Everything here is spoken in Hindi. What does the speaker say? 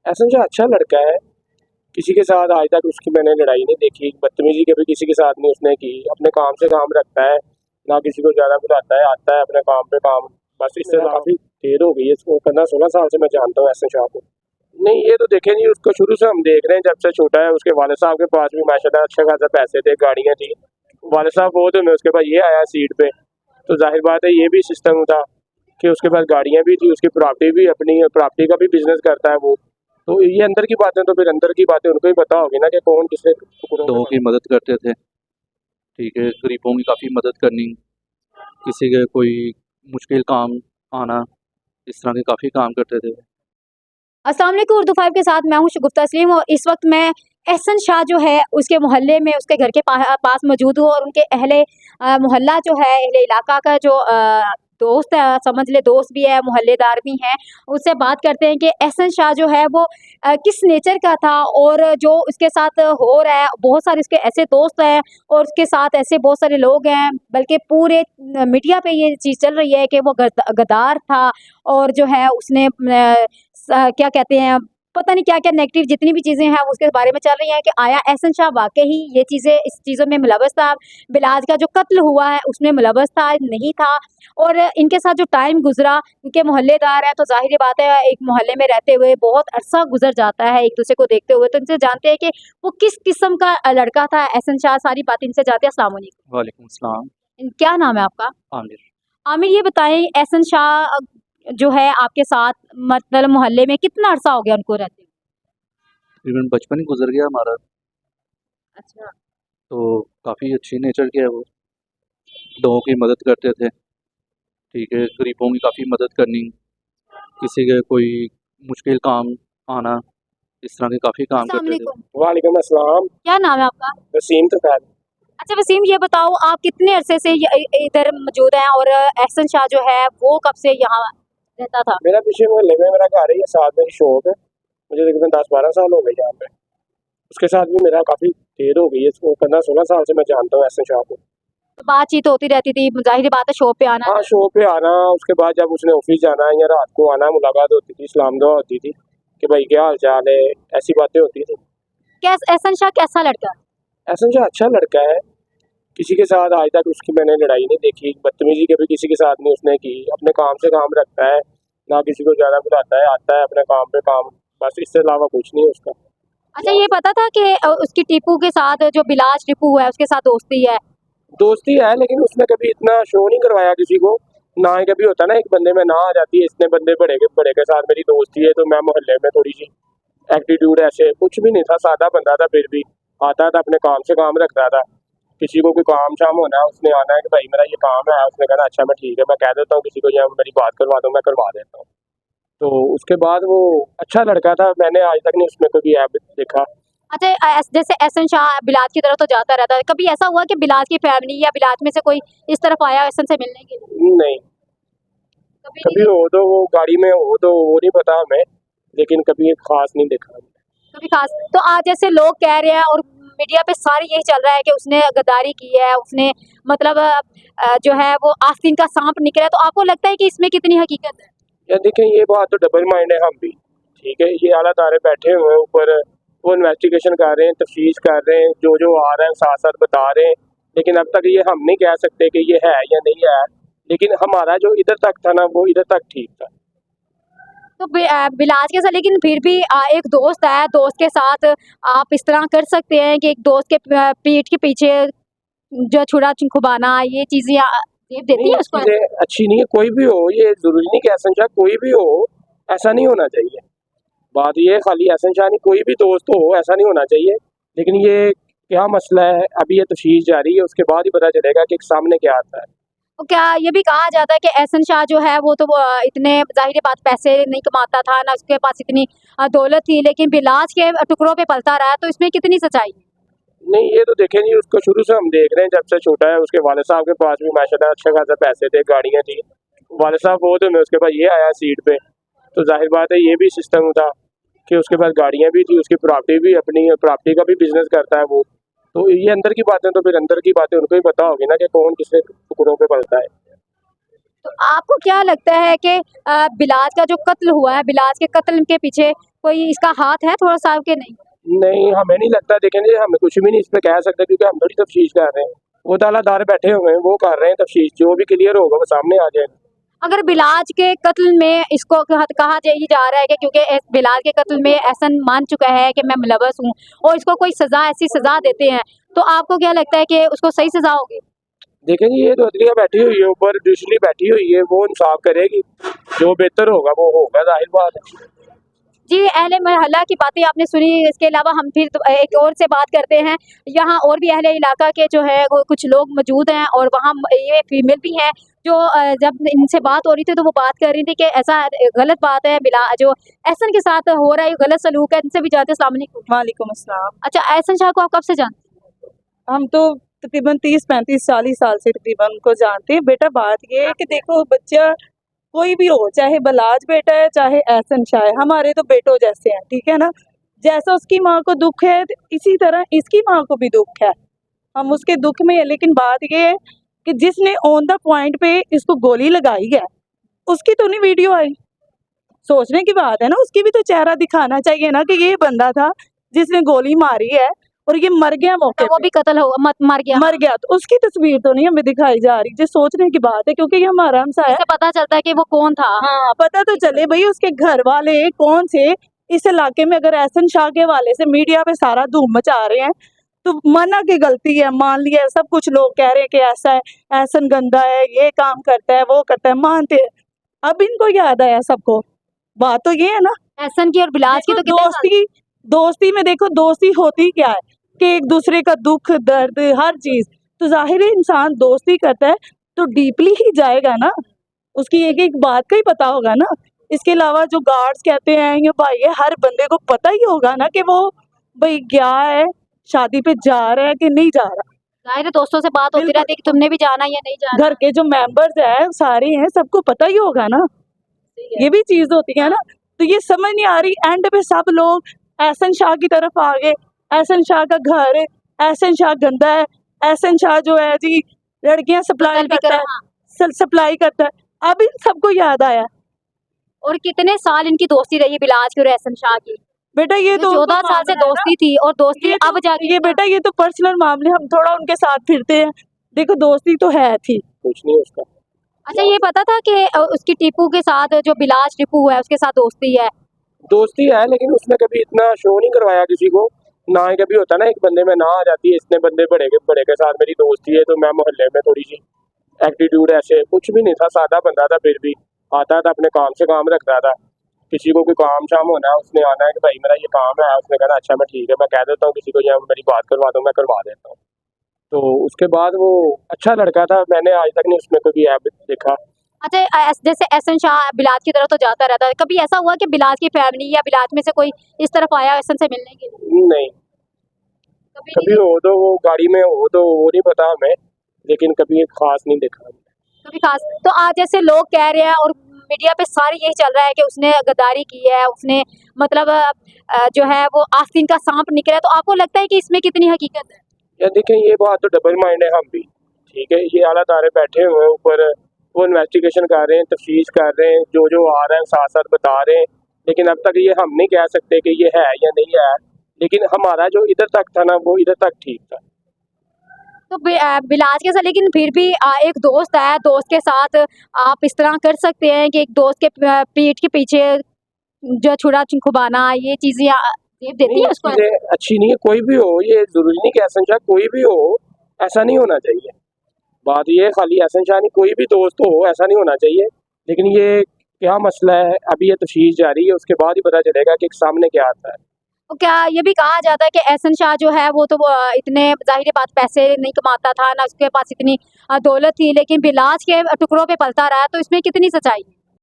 एहसन शाह अच्छा लड़का है। किसी के साथ आज तक उसकी मैंने लड़ाई नहीं देखी, बदतमीजी कभी किसी के साथ नहीं उसने की। अपने काम से काम रखता है, ना किसी को ज़्यादा बुलाता है, आता है अपने काम पे काम। बस इससे काफ़ी देर हो गई है इसको, 15-16 साल से मैं जानता हूँ एहसन शाह को। नहीं, ये तो देखे नहीं, उसको शुरू से हम देख रहे हैं जब से छोटा है। उसके वालिद साहब के पास भी माशाल्लाह अच्छे खासा पैसे थे, गाड़ियाँ थी। वालिद साहब बहुत में उसके पास ये आया सीट पे, तो जाहिर बात है ये भी सिस्टम था कि उसके पास गाड़ियाँ भी थी, उसकी प्रॉपर्टी भी अपनी प्रॉपर्टी का भी बिजनेस करता है वो। तो ये अंदर की बातें तो फिर अंदर की बातें उनको ही पता होगी ना कि कौन किसे टुकड़ों लोगों की मदद करते थे, ठीक है, गरीबों की काफ़ी मदद करनी, किसी के कोई मुश्किल काम आना, इस तरह के काफ़ी काम करते थे। अस्सलाम वालेकुम, उर्दू 5 के साथ मैं हूं शगुफ्ता तस्लीम और इस वक्त मैं एहसन शाह जो है उसके मोहल्ले में उसके घर के पास मौजूद हूँ और उनके अहले मोहल्ला जो है अहले इलाका का जो दोस्त है, समझ ले दोस्त भी है, मोहल्लेदार भी हैं। उससे बात करते हैं कि एहसन शाह जो है वो किस नेचर का था और जो उसके साथ हो रहा है। बहुत सारे इसके ऐसे दोस्त हैं और उसके साथ ऐसे बहुत सारे लोग हैं, बल्कि पूरे मीडिया पे ये चीज़ चल रही है कि वो गद्दार था और जो है उसने क्या कहते हैं, पता नहीं क्या-क्या नेगेटिव जितनी भी चीज़ें हैं उसके बारे में चल रही हैं कि आया एहसन शाह वाक़ई ही ये चीज़ें इस चीज़ों में मुलव्वस था। बिलाज का जो कत्ल हुआ है उसमें मुलव्वस था, नहीं था। और इनके साथ जो टाइम गुज़रा, इनके मोहल्लेदार हैं तो ज़ाहिर-सी बात है एक मोहल्ले में रहते हुए बहुत अरसा गुज़र जाता है एक-दूसरे को देखते हुए। तो इनसे जानते हैं कि वो किस किस्म का लड़का था एहसन शाह, सारी बातें इनसे जानते हैं। अस्सलाम वालेकुम। वालेकुम अस्सलाम। क्या नाम है आपका? आमिर। आमिर, ये बताएँ एहसन शाह जो है आपके साथ मतलब मोहल्ले में कितना अरसा हो गया उनको रहते हुए? तकरीबन बचपन ही गुजर गया हमारा, अच्छा। तो काफ़ी अच्छी नेचर के है वो, लोगों की मदद करते थे, ठीक है, गरीबों की काफ़ी मदद करनी, किसी के कोई मुश्किल काम आना, इस तरह के काफ़ी काम अस्सलाम करते थे। वालेकुम। वालेकुम अस्सलाम। क्या नाम है आपका? वसीम तो खैर अच्छा वसीम, ये बताओ आप कितने अरसे से इधर मौजूद हैं और एहसन शाह जो है वो कब से यहाँ रहता था? मेरा पीछे मोहल्ले में मेरा घर है, ये साथ मेरी शॉप है। मुझे तकरीबन 10-12 साल हो गए यहाँ पे। उसके साथ भी मेरा काफ़ी देर हो गई है इसको, 15-16 साल से मैं जानता हूँ एहसन शाह को। तो बातचीत होती रहती थी, ज़ाहिर बात है शॉप पे आना। हाँ, शो पे आना, उसके बाद जब उसने ऑफिस जाना या रात को आना, मुलाकात होती थी, सलाम दुआ होती थी कि भाई क्या हाल चाल है, ऐसी बातें होती थी। एहसन शाह कैसा लड़का है? एहसन शाह अच्छा लड़का है। किसी के साथ आज तक उसकी मैंने लड़ाई नहीं देखी, बदतमीजी कभी किसी के साथ नहीं उसने की। अपने काम से काम रखता है, ना किसी को ज़्यादा बुलाता है, आता है अपने काम पे काम। बस इससे अलावा कुछ नहीं है उसका। अच्छा, ये पता था कि उसकी टीपू के साथ जो बिलाज टीपू है उसके साथ दोस्ती है? दोस्ती है, लेकिन उसने कभी इतना शो नहीं करवाया किसी को। ना ही कभी होता ना एक बंदे में ना आ जाती है, इसने बंदे बड़े के साथ मेरी दोस्ती है तो मैं मोहल्ले में थोड़ी सी एटीट्यूड ऐसे कुछ भी नहीं था, सादा बंदा था। फिर भी आता था, अपने काम से काम रखता था। किसी को कोई काम शाम होना है, उसने आना है कि भाई मेरा ये काम है, उसने कहना अच्छा मैं ठीक है, मैं कह देता हूँ किसी को या मेरी बात करवा दो, मैं करवा देता हूँ। तो उसके बाद वो अच्छा लड़का था, मैंने आज तक नहीं उसमें कोई ऐप देखा। अच्छा, जैसे एहसन शाह बिलाज की तरफ तो जाता रहता है, कभी ऐसा हुआ कि बिलाज की फैमिली या बिलाज में से कोई इस तरफ आया एहसन से मिलने के लिए? नहीं, कभी कभी नहीं? हो तो वो गाड़ी में हो तो वो नहीं पता हमें, लेकिन कभी खास नहीं देखा। कभी खास तो आज जैसे लोग कह रहे हैं और मीडिया पे सारी यही चल रहा है कि उसने गद्दारी की है, उसने मतलब जो है वो आस्तीन का सांप निकला है, तो आपको लगता है कि इसमें कितनी हकीकत है? या देखें, ये बात तो डबल माइंड है हम भी, ठीक है। ये आला तारे बैठे हुए हैं ऊपर, वो इन्वेस्टिगेशन कर रहे हैं, तफ्तीश कर रहे हैं, जो जो आ रहा है साथ साथ बता रहे हैं। लेकिन अब तक ये हम नहीं कह सकते कि ये है या नहीं है। लेकिन हमारा जो इधर तक था ना, वो इधर तक ठीक था। तो बिलाज के साथ लेकिन फिर भी एक दोस्त है, दोस्त के साथ आप इस तरह कर सकते हैं कि एक दोस्त के पीठ के पीछे जो छुरा खुबाना, ये चीज़ें ये देती नहीं, है ये उसको? चीज़ें अच्छी नहीं है। कोई भी हो, ये ज़रूरी नहीं कि एहसन शाह कोई भी हो, ऐसा नहीं होना चाहिए। बात ये खाली एहसन शाह नहीं, कोई भी दोस्त हो ऐसा नहीं होना चाहिए। लेकिन ये क्या मसला है, अभी ये तफ्तीश जारी है, उसके बाद ही पता चलेगा कि सामने क्या आता है। तो क्या ये भी कहा जाता है कि एहसन शाह जो है वो तो इतने ज़ाहिर बात पैसे नहीं कमाता था, ना उसके पास इतनी दौलत थी, लेकिन बिलाज के टुकड़ों पे पलता रहा, तो इसमें कितनी सच्चाई है? नहीं, ये तो देखे नहीं, उसको शुरू से हम देख रहे हैं जब से छोटा है। उसके वालिद साहब के पास भी माशाल्लाह अच्छे खासा पैसे थे, गाड़ियाँ थी। वालिद साहब बहुत में उसके पास ये आया सीट पे, तो जाहिर बात है ये भी सिस्टम था कि उसके पास गाड़ियाँ भी थी, उसकी प्रॉपर्टी भी अपनी प्रॉपर्टी का भी बिजनेस करता है वो। तो ये अंदर की बातें तो फिर अंदर की बातें उनको ही पता होगी ना कि कौन किसके टुकड़ों पे पलता है। तो आपको क्या लगता है कि बिलाज का जो कत्ल हुआ है, बिलाज के कत्ल के पीछे कोई इसका हाथ है थोड़ा सा कि नहीं? नहीं, हमें नहीं लगता। देखें जी, हम कुछ भी नहीं इस पे कह सकते क्योंकि हम थोड़ी तफ्तीश कर रहे हैं। वो तालादार बैठे हुए हैं, वो कर रहे हैं तफ्तीश, जो भी क्लियर होगा वो सामने आ जाएगा। अगर बिलाज के कत्ल में इसको कहा ही जा रहा है कि क्योंकि बिलाज के कत्ल में एहसन मान चुका है कि मैं मुलव्वस हूँ और इसको कोई सजा ऐसी सजा देते हैं, तो आपको क्या लगता है कि उसको सही सजा होगी? देखें जी, ये तो अदलिया बैठी हुई है ऊपर, जुडिशरी बैठी हुई है, वो इंसाफ करेगी, जो बेहतर होगा वो होगा, जाहिर बात है। जी, अहले मोहल्ला की बातें आपने सुनी। इसके अलावा हम फिर एक और से बात करते हैं। यहाँ और भी अहले इलाका के जो है वो कुछ लोग मौजूद हैं और वहाँ ये फीमेल भी हैं जो जब इनसे बात हो रही थी तो वो बात कर रही थी कि ऐसा गलत बात है बिला जो एहसन के साथ हो रहा है, ये गलत सलूक है। इनसे भी जानते हैं। अस्सलाम वालेकुम। वालेकुम अस्सलाम। अच्छा, एहसन शाह को आप कब से जानते हैं? हम तो तकरीबन 30-35-40 साल से तकरीबन उनको जानते हैं। बेटा बात ये है कि देखो, बच्चा कोई भी हो, चाहे बलाज बेटा है चाहे एहसन शाह है, हमारे तो बेटों जैसे हैं, ठीक है ना। जैसा उसकी माँ को दुख है इसी तरह इसकी माँ को भी दुख है, हम उसके दुख में है। लेकिन बात ये है कि जिसने ऑन द पॉइंट पे इसको गोली लगाई है उसकी तो नहीं वीडियो आई। सोचने की बात है ना, उसकी भी तो चेहरा दिखाना चाहिए ना कि ये बंदा था जिसने गोली मारी है और ये मर गया मौके तो वो पे। भी कत्ल हो मर गया। मर गया तो उसकी तस्वीर तो नहीं हमें दिखाई जा रही, जो सोचने की बात है क्योंकि ये हमारा हमसाया है। इससे पता चलता है कि वो कौन था। हाँ, पता तो चले भाई उसके घर वाले कौन से इस इलाके में। अगर एहसन शाह के हवाले से मीडिया पे सारा धूम मचा रहे हैं तो माना की गलती है, मान लिया है, सब कुछ लोग कह रहे हैं कि ऐसा है, एहसन गंदा है, ये काम करता है, वो करता है, मानते हैं। अब इनको याद आया सबको। बात तो ये है ना, एहसन की और बिलाज की तो देखो, कितने साल? दोस्ती में देखो, दोस्ती होती क्या है कि एक दूसरे का दुख दर्द हर चीज, तो जाहिर है इंसान दोस्ती करता है तो डीपली ही जाएगा ना, उसकी एक एक बात का ही पता होगा ना। इसके अलावा जो गार्ड्स कहते हैं ये भाई है, हर बंदे को पता ही होगा ना कि वो भाई क्या है, शादी पे जा रहा है कि नहीं जा रहा। जाहिर है दोस्तों से बात होती बिल्कुल। रहती है कि तुमने भी जाना या नहीं जाना। घर के जो मेंबर्स हैं सारे हैं, सबको पता ही होगा ना, सही है। ये भी चीज होती है ना। तो ये समझ नहीं आ रही, एंड पे सब लोग एहसन शाह की तरफ आ गए। एहसन शाह का घर, एहसन शाह गंदा है, एहसन शाह जो है जी लड़कियां सप्लाई कत्ल भी करता करा, है, हाँ। सप्लाई करता है। अब इन सबको याद आया। और कितने साल इनकी दोस्ती रही बिलाज की और एहसन शाह की? बेटा ये तो 14 साल से दोस्ती थी और दोस्ती ये अब जाके ये बेटा ये तो पर्सनल मामले, हम थोड़ा उनके साथ फिरते हैं। देखो दोस्ती तो है थी। कुछ नहीं उसका। अच्छा, ये पता था कि उसकी टीपू के साथ जो बिलाज टीपू है उसके साथ दोस्ती है? दोस्ती है लेकिन उसने कभी इतना शो नहीं करवाया किसी को, ना ही कभी होता ना एक बंदे में ना आ जाती है, इसने बंदे बड़े के साथ मेरी दोस्ती है तो मैं मोहल्ले में थोड़ी सी एटीट्यूड, ऐसे कुछ भी नहीं था, सादा बंदा था, फिर भी आता था, अपने काम से काम रखता था। किसी को कोई काम शाम होना है, उसने आना है कि भाई मेरा ये काम है, उसने कहना अच्छा मैं ठीक है, मैं कह देता हूँ किसी को या मेरी बात करवा दो, मैं करवा देता हूँ। तो उसके बाद वो अच्छा लड़का था, मैंने आज तक नहीं उसमें कोई ऐप देखा। अच्छा, जैसे एहसन शाह बिलाज की तरफ तो जाता रहता है, कभी ऐसा हुआ कि बिलाज की फैमिली या बिलाज में से कोई इस तरफ आया एहसन से मिलने के लिए? नहीं, कभी कभी नहीं? हो तो वो गाड़ी में हो तो वो नहीं पता हमें, लेकिन कभी खास नहीं देखा। कभी खास तो आज जैसे लोग कह रहे हैं और मीडिया पे सारी यही चल रहा है कि उसने गद्दारी की है, उसने मतलब जो है वो आस्तीन का सांप निकला है, तो आपको लगता है कि इसमें कितनी हकीकत है? या देखें ये बात तो डबल माइंड है हम भी, ठीक है, ये आला तारे बैठे हुए हैं ऊपर, वो इन्वेस्टिगेशन कर रहे हैं, तफ्तीश कर रहे हैं, जो जो आ रहा है साथ साथ बता रहे हैं, लेकिन अब तक ये हम नहीं कह सकते कि ये है या नहीं है। लेकिन हमारा जो इधर तक था ना वो इधर तक ठीक था। तो बिलाज के साथ, लेकिन फिर भी एक दोस्त है, दोस्त के साथ आप इस तरह कर सकते हैं कि एक दोस्त के पीठ के पीछे जो छुरा खुबाना, ये चीजें ये देती है उसको? चीजें अच्छी नहीं है, कोई भी हो, ये जरूरी नहीं कि एहसन शाह कोई भी हो, ऐसा नहीं होना चाहिए। बात ये खाली एहसन शाह नहीं, कोई भी दोस्त हो ऐसा नहीं होना चाहिए। लेकिन ये क्या मसला है, अभी ये तफ्तीश जारी है, उसके बाद ही पता चलेगा कि सामने क्या आता है। तो क्या ये भी कहा जाता है कि एहसन शाह जो है वो तो इतने जाहिर बात पैसे नहीं कमाता था, ना उसके पास इतनी दौलत थी, लेकिन बिलाज के टुकड़ों पे पलता रहा, तो इसमें कितनी सच्चाई है?